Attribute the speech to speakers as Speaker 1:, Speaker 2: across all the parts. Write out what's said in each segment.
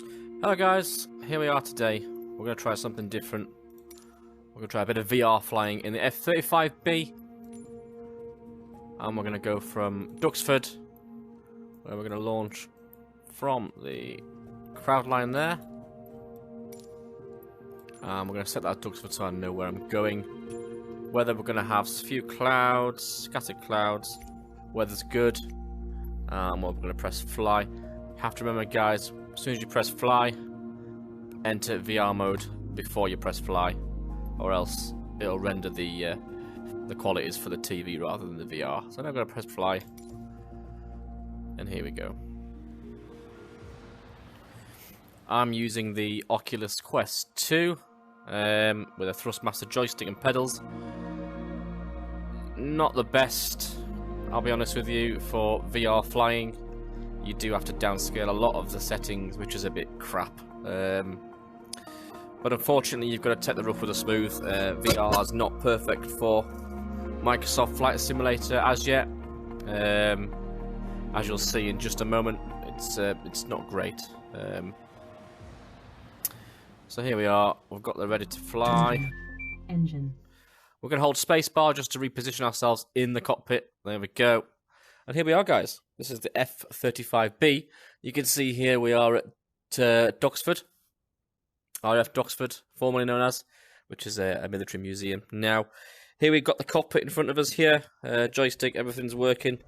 Speaker 1: Hello guys, here we are today. We're going to try something different. We're going to try a bit of VR flying in the F35-B. And we're going to go from Duxford, where we're going to launch from the crowd line there. And we're going to set that Duxford so I know where I'm going. Whether we're going to have a few clouds, scattered clouds, weather's good. And we're going to press fly. Have to remember guys, as soon as you press fly, enter VR mode before you press fly, or else it'll render the qualities for the TV rather than the VR. So now I'm going to press fly, and here we go. I'm using the Oculus Quest 2 with a Thrustmaster joystick and pedals. Not the best, I'll be honest with you, for VR flying. You do have to downscale a lot of the settings, which is a bit crap. But unfortunately, you've got to take the rough with the smooth. VR is not perfect for Microsoft Flight Simulator as yet. As you'll see in just a moment, it's not great. So here we are. We've got the ready to fly.
Speaker 2: Engine.
Speaker 1: We're going to hold spacebar just to reposition ourselves in the cockpit. There we go. And here we are, guys. This is the F35-B. You can see here we are at Duxford, RAF Duxford, formerly known as, which is a military museum. Now, here we've got the cockpit in front of us here. Joystick, everything's working.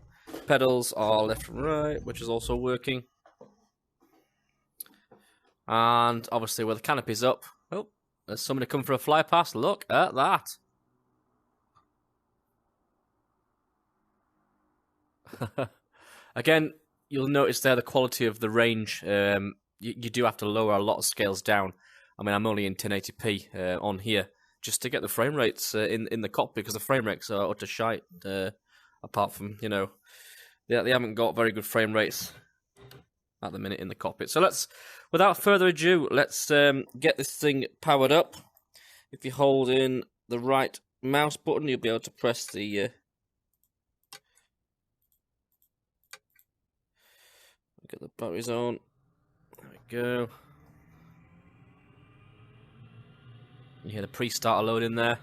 Speaker 1: Pedals are left and right, which is also working. And obviously, with the canopies up, oh, there's somebody come for a fly past. Look at that. Again, you'll notice there the quality of the range. You do have to lower a lot of scales down. I mean, I'm only in 1080p on here just to get the frame rates in the cockpit, because the frame rates are utter shite. Apart from, you know, they haven't got very good frame rates at the minute in the cockpit. So let's, without further ado, let's get this thing powered up. If you hold in the right mouse button, you'll be able to press the get the batteries on. There we go. You hear the pre-starter load in there.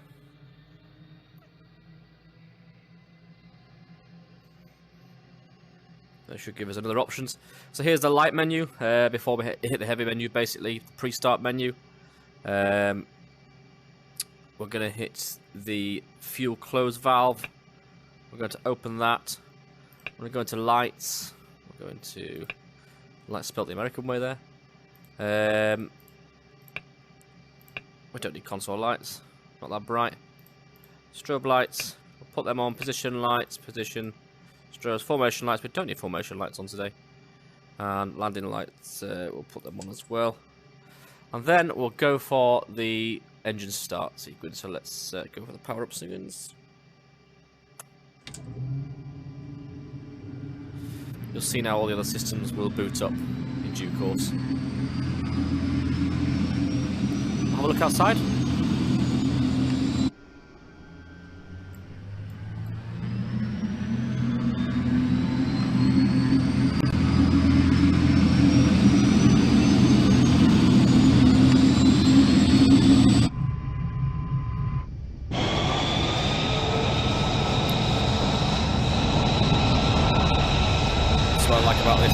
Speaker 1: That should give us another options. So here's the light menu before we hit the heavy menu, basically the pre-start menu. We're going to hit the fuel close valve. We're going to open that. We're going to go into lights. We're going to lights spelled the American way there. We don't need console lights, not that bright. Strobe lights, we'll put them on. Position lights, position. Strobes, formation lights, we don't need formation lights on today. And landing lights, we'll put them on as well. And then we'll go for the engine start sequence. So let's go for the power up sequence. You'll see now all the other systems will boot up in due course. Have a look outside. That's what I like about this.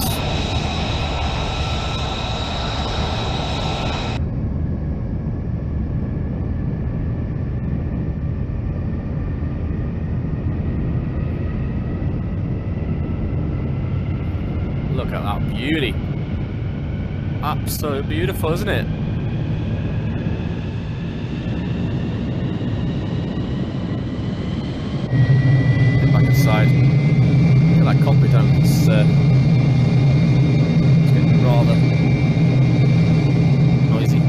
Speaker 1: Look at that beauty. Absolutely beautiful, isn't it? Get back inside. Look at that cockpit down. It's getting rather noisy.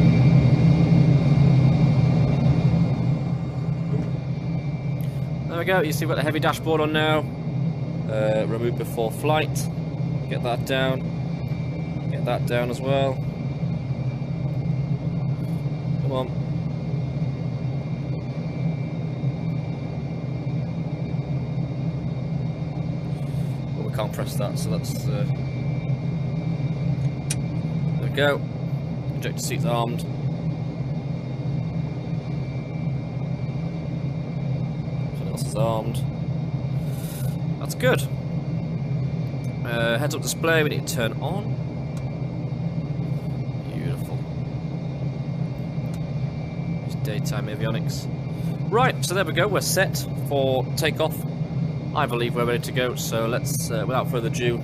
Speaker 1: There we go. You see we've got the heavy dashboard on now. Remove before flight. Get that down. Get that down as well. Come on. But we can't press that, so that's... there we go. Ejector seat's armed. Everything else is armed. That's good. Heads-up display, we need to turn on. Beautiful. It's daytime avionics. Right, so there we go, we're set for takeoff. I believe we're ready to go, so let's, without further ado,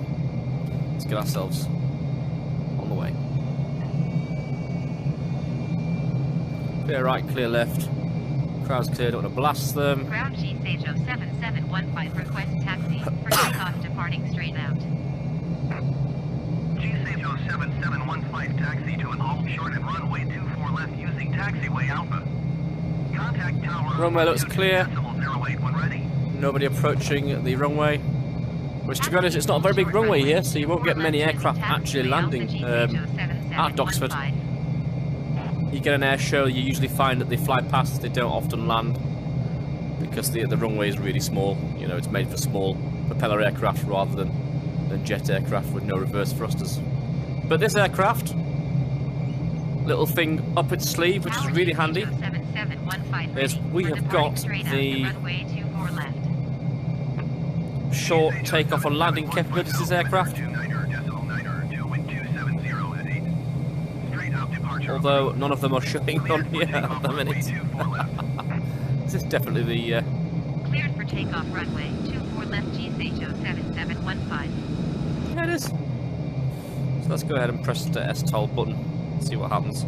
Speaker 1: let's get ourselves on the way. Clear right, clear left. Crowd's clear, don't want to blast them.
Speaker 2: Ground G Sage 07715 request taxi for takeoff departing straight out.
Speaker 3: G Sage 07715 taxi to an hold short at runway 24 left using taxiway Alpha. Contact tower.
Speaker 1: Runway looks clear.
Speaker 3: 08 when ready.
Speaker 1: Nobody approaching the runway. Which, to be honest, it's not a very big runway here, so you won't get many aircraft actually landing at Duxford. You get an air show, you usually find that they fly past, they don't often land because the runway is really small. You know, it's made for small propeller aircraft rather than jet aircraft with no reverse thrusters. But this aircraft, little thing up its sleeve, which is really handy, is we have got the short takeoff and landing capabilities of this aircraft. Although none of them are showing on here at the minute. This is definitely the
Speaker 2: cleared for takeoff runway 24 left G Sage 07715.
Speaker 1: Yeah, it is. So let's go ahead and press the STOL button and see what happens.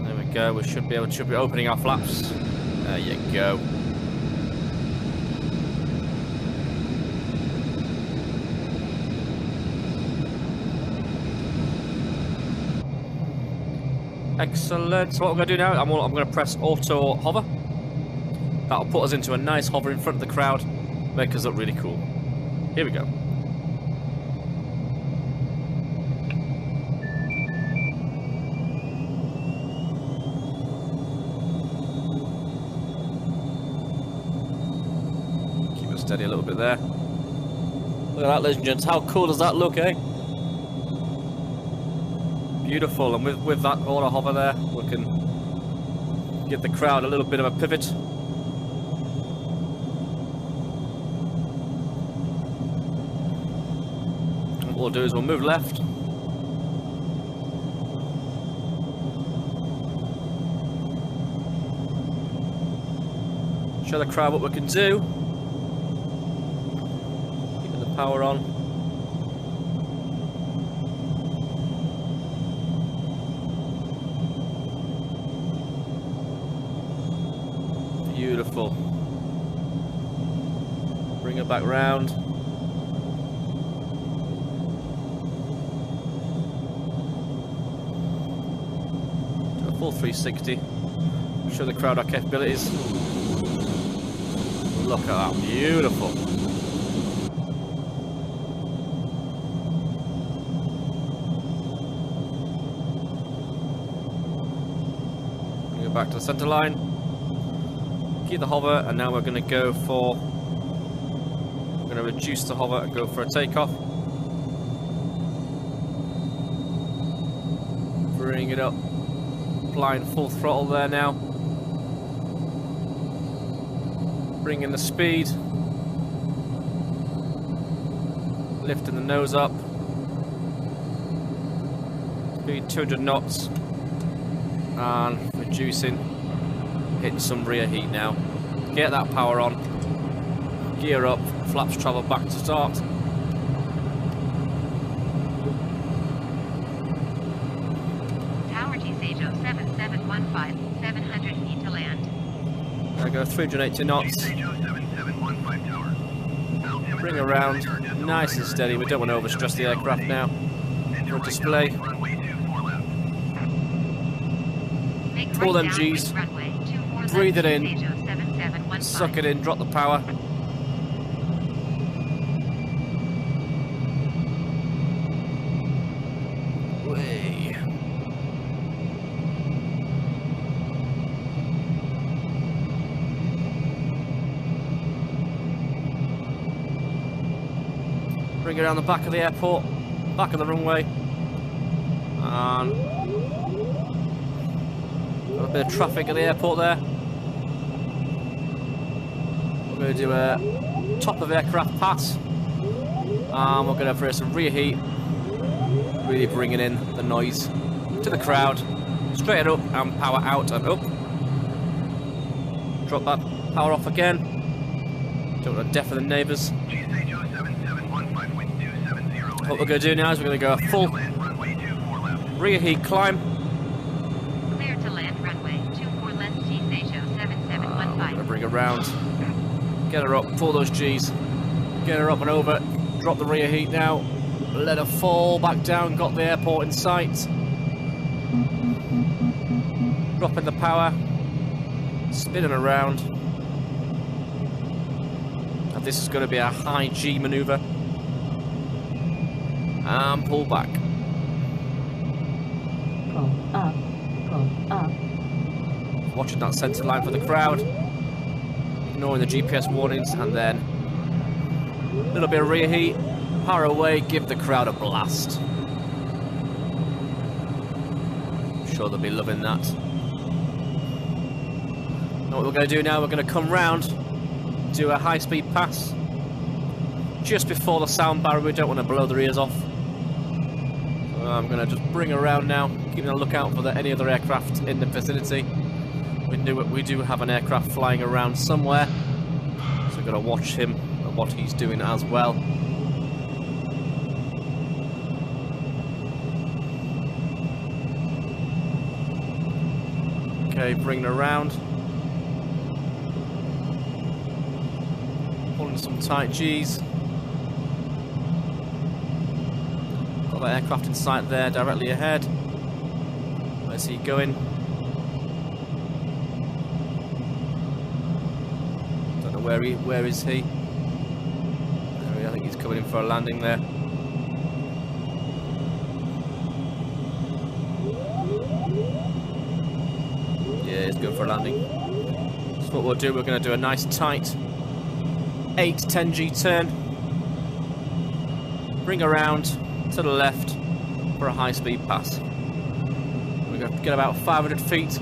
Speaker 1: There we go, we should be opening our flaps. There you go. Excellent. So what I'm going to do now, I'm going to press auto hover. That'll put us into a nice hover in front of the crowd, make us look really cool. Here we go. Keep it steady a little bit there. Look at that, ladies and gents. How cool does that look, eh? Beautiful, and with that auto hover there, we can give the crowd a little bit of a pivot. And what we'll do is we'll move left. Show the crowd what we can do. Keeping the power on. Beautiful. Bring it back round. Do a full 360. Show the crowd our capabilities. Look at that, beautiful. Bring it back to the center line. Keep the hover, and now we're going to go for. We're going to reduce the hover and go for a takeoff. Bring it up. Applying full throttle there now. Bring in the speed. Lifting the nose up. Speed 200 knots. And reducing. Hitting some rear heat now. Get that power on. Gear up. Flaps travel back to start.
Speaker 2: Tower G Sage 07715, 700 feet to land.
Speaker 1: There we go, 380 knots. Bring around. Nice and steady. We don't want to overstress the aircraft now. For display. Pull them G's. Breathe it in. Suck it in. Drop the power. Way. Bring it around the back of the airport. Back of the runway. And got a bit of traffic at the airport there. We're going to do a top of aircraft pass. And we're going to for some rear heat. Really bringing in the noise to the crowd. Straight up and power out and up. Drop that power off again. Don't want to deafen the neighbours. What we're going to do now is we're going to go a full rear heat climb.
Speaker 2: Clear to land runway 24 left, G-Station 7715.
Speaker 1: I'm going to bring her round. Get her up, pull those G's. Get her up and over. Drop the rear heat now. Let her fall back down. Got the airport in sight. Dropping the power. Spinning around. And this is going to be a high G manoeuvre. And pull back.
Speaker 4: Pull up. Pull up.
Speaker 1: Watching that centre line for the crowd. Ignoring the GPS warnings, and then a little bit of rear heat. Power away, give the crowd a blast. I'm sure they'll be loving that. Now what we're going to do now, we're going to come round, do a high-speed pass. Just before the sound barrier, we don't want to blow their ears off. So I'm going to just bring her around now, keeping a lookout for any other aircraft in the vicinity. We do have an aircraft flying around somewhere, so we've got to watch him and what he's doing as well. Okay, bringing her around. Pulling some tight G's. Got that aircraft in sight there, directly ahead. Where's he going? Don't know where is he? I think he's coming in for a landing there. Yeah, he's going for a landing. So what we'll do, we're going to do a nice tight 8-10G turn. Bring around to the left for a high-speed pass. We're going to get about 500 feet.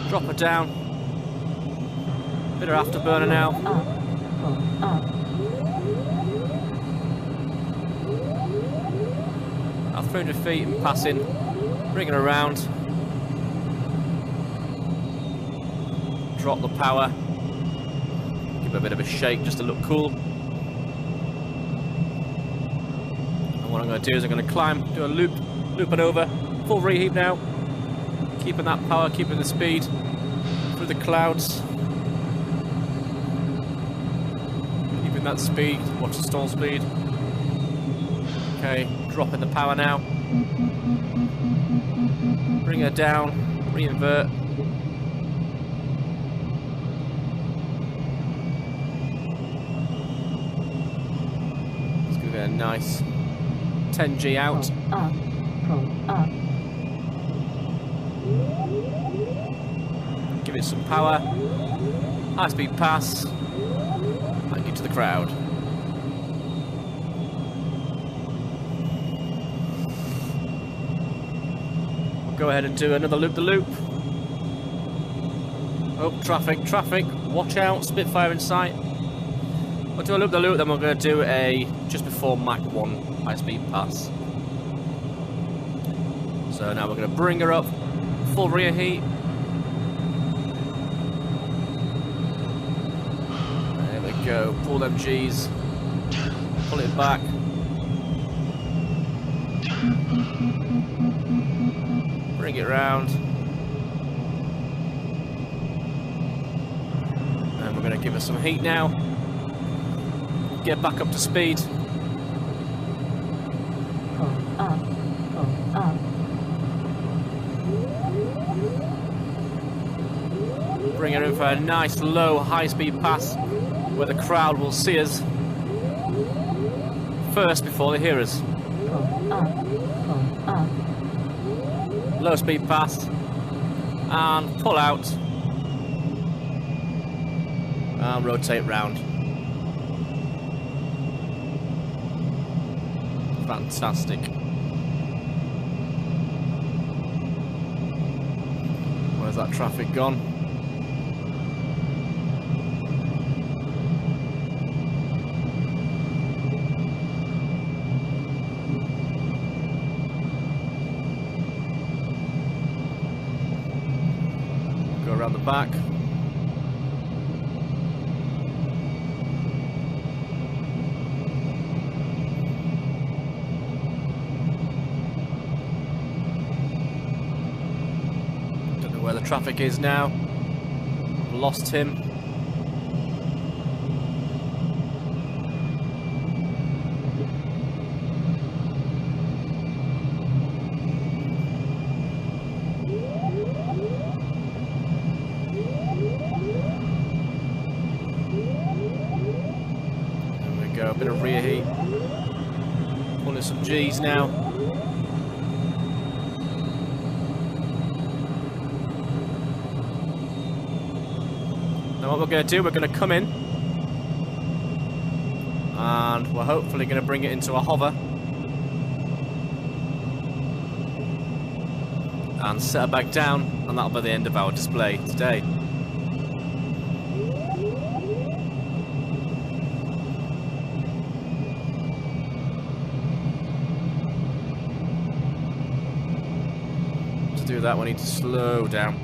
Speaker 1: Drop her down. Bit of afterburner now.
Speaker 4: Up.
Speaker 1: About 300 feet and passing. Bring her around. Drop the power. Give her a bit of a shake just to look cool. And what I'm going to do is I'm going to climb, do a loop, loop it over. Full reheat now. Keeping that power, keeping the speed through the clouds. Keeping that speed, watch the stall speed. Okay, dropping the power now. Bring her down, reinvert. It's going to be a nice 10G out.
Speaker 4: Pull up.
Speaker 1: Give it some power. High speed pass. Thank you to the crowd. We'll go ahead and do another loop-the-loop. Oh, traffic. Watch out, Spitfire in sight. We'll do a loop-the-loop, then we're going to do a just before Mach 1 high speed pass. So now we're going to bring her up. Full rear heat. There we go. Pull them G's. Pull it back. Bring it round. And we're going to give her some heat now. Get back up to speed.
Speaker 4: Pull up.
Speaker 1: Bring her in for a nice low high-speed pass where the crowd will see us first before they hear us.
Speaker 4: Pull up.
Speaker 1: low speed pass, and pull out, and rotate round. Fantastic. Where's that traffic gone? Go around the back. Where the traffic is now. Lost him. There we go, a bit of rear heat. Pulling some G's now. Now what we're going to do, we're going to come in and we're hopefully going to bring it into a hover and set her back down, and that'll be the end of our display today. To do that we need to slow down.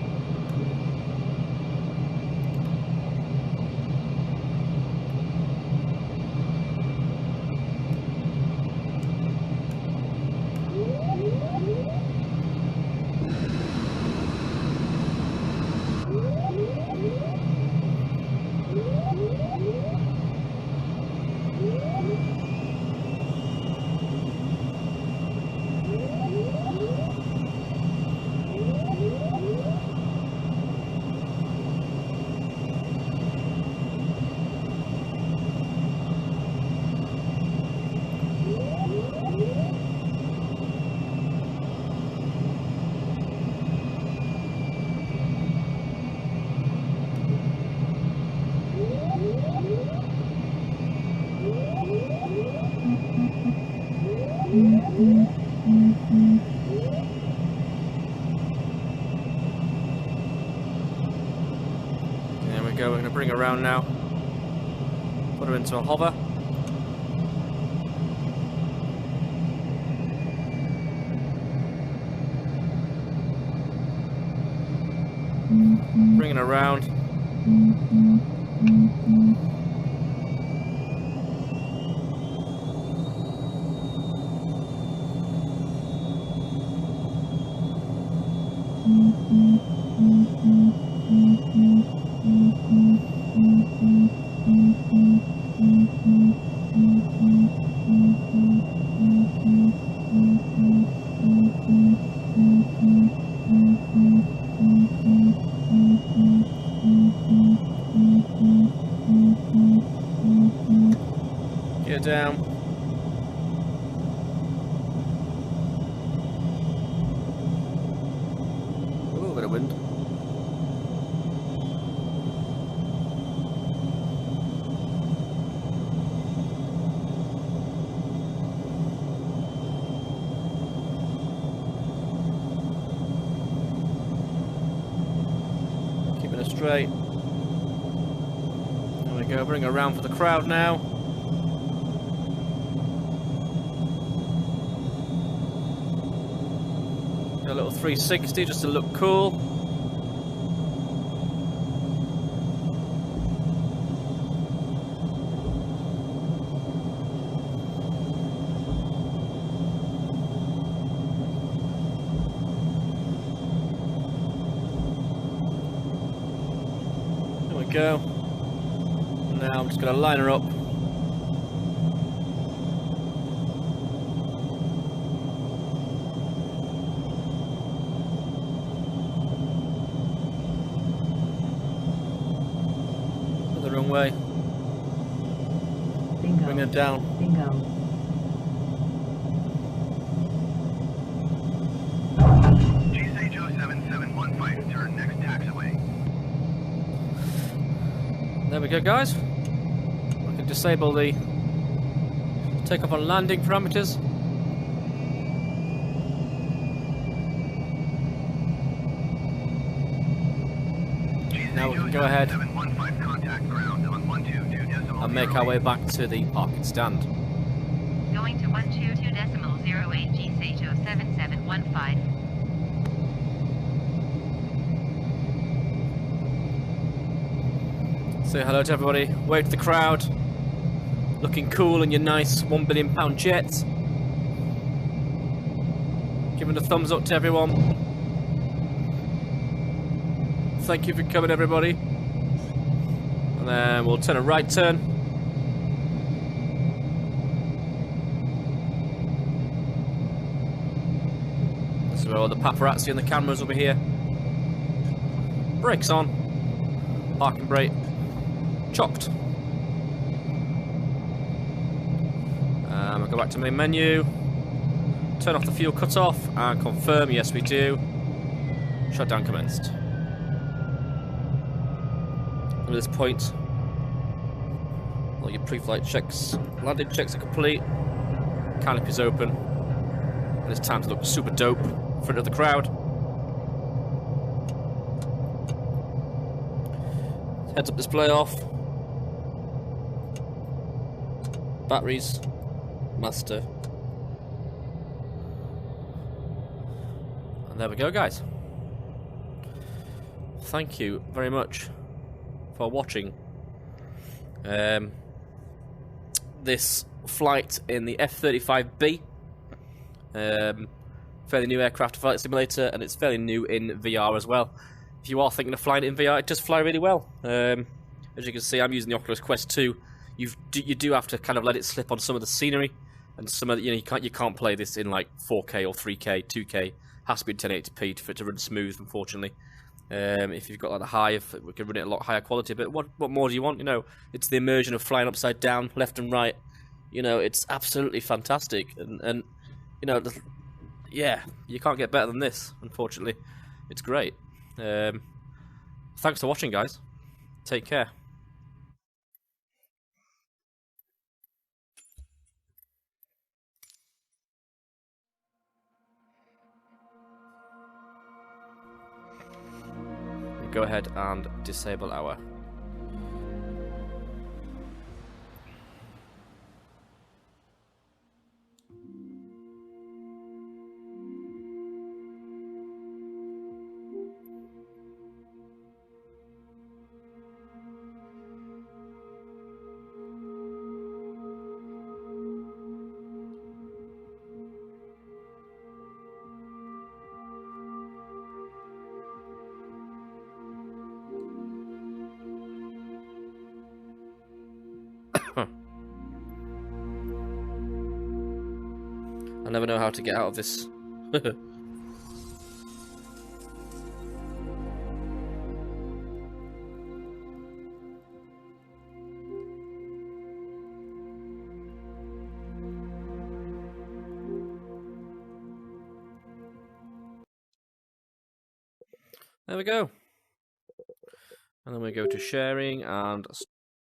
Speaker 1: There we go, we're going to bring her around now. Put her into a hover. Bring it around. Get down. A little bit of wind. Keeping it straight. There we go, bring her around for the crowd now. A little 360 just to look cool. There we go. Now I'm just going to line her up. The wrong way.
Speaker 4: Bingo.
Speaker 1: Bring it down.
Speaker 4: Bingo.
Speaker 3: G7
Speaker 1: There we go, guys. I can disable the takeoff and landing parameters. Now we can go ahead and make our way back to the parking stand.
Speaker 2: Going to 122.08 GSH 07715.
Speaker 1: Say hello to everybody. Wave to the crowd. Looking cool in your nice £1 billion jet. Giving a thumbs up to everyone. Thank you for coming, everybody. And then we'll turn a right turn. This is where all the paparazzi and the cameras will be here. Brakes on. Parking brake. Chopped. I'll go back to main menu. Turn off the fuel cutoff and confirm. Yes, we do. Shutdown commenced. At this point, all your pre-flight checks, landing checks are complete. Canopy's open, and it's time to look super dope in front of the crowd. Heads-up display off. Batteries, master. And there we go, guys. Thank you very much for watching this flight in the F35-B. Fairly new aircraft flight simulator, and it's fairly new in VR as well. If you are thinking of flying it in VR, it does fly really well. As you can see, I'm using the Oculus Quest 2. You do have to kind of let it slip on some of the scenery, and some of the, you can't play this in like 4K or 3K, 2K. Has to be 1080p for it to run smooth, unfortunately. If you've got like the high, we can run it at a lot higher quality. But what more do you want? You know, it's the immersion of flying upside down, left and right. You know, it's absolutely fantastic, and you know, yeah, you can't get better than this. Unfortunately, it's great. Thanks for watching, guys. Take care. Go ahead and disable our I never know how to get out of this. There we go. And then we go to sharing and